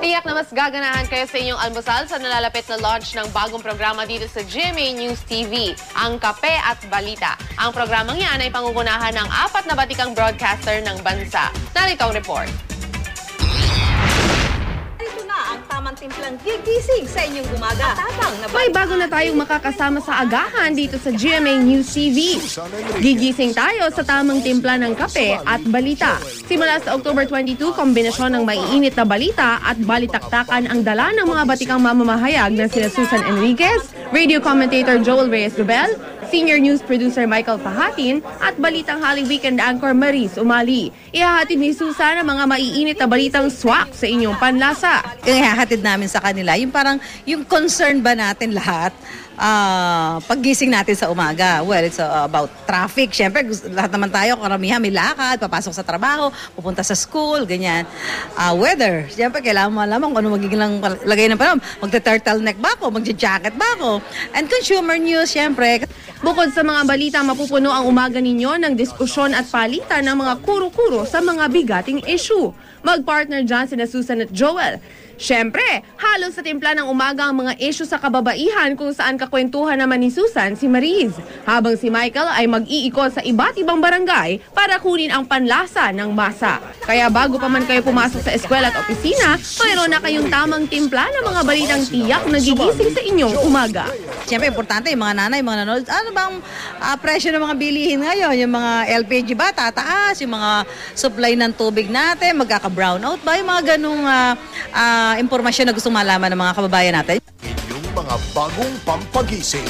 Tiyak na mas gaganahan kayo sa inyong almusal sa nalalapit na launch ng bagong programa dito sa GMA News TV, ang Kape at Balita. Ang programang yan ay pangungunahan ng 4 na batikang broadcaster ng bansa. Narito ang report. Ito na ang tamang timplang gigising sa inyong umaga. May bago na tayong makakasama sa agahan dito sa GMA News TV. Gigising tayo sa tamang timpla ng kape at balita. Simula sa October 22, kombinasyon ng maiinit na balita at balitaktakan ang dala ng mga batikang mamamahayag na sina Susan Enriquez, radio commentator Joel Reyes-Rubel, senior news producer Michael Fahatin at balitang Hali Weekend anchor Maris Umali. Ihahatid ni Susan ang mga maiinit na balitang swak sa inyong panlasa. Yung ihahatid namin sa kanila, yung parang yung concern ba natin lahat paggising natin sa umaga. Well, it's about traffic. Siyempre, lahat naman tayo, karamihan may lakad, papasok sa trabaho, pupunta sa school, ganyan. Weather. Siyempre, kailangan mo alam kung ano magiging lagay ng panahon. Magta-turtleneck ba ako? Magja-jacket ba ako? And consumer news, siyempre. Bukod sa mga balita, mapupuno ang umaga ninyo ng diskusyon at palitan ng mga kuro-kuro sa mga bigating issue. Mag-partner dyan sina Susan at Joel. Siyempre, halos sa timpla ng umaga ang mga issue sa kababaihan kung saan kakwentuhan naman ni Susan si Mariz. Habang si Michael ay mag-iikot sa iba't ibang barangay para kunin ang panlasa ng masa. Kaya bago pa man kayo pumasok sa eskwela at opisina, mayroon na kayong tamang timpla ng mga balitang tiyak na gigising sa inyong umaga. Siyempre, importante yung mga nanay, mga nanonood. Ano bang presyo ng mga bilihin ngayon? Yung mga LPG ba, tataas? Yung mga supply ng tubig natin, magkaka-brownout ba? Yung mga ganung impormasyon na gusto malaman ng mga kababayan natin. Inyong mga bagong pampagising.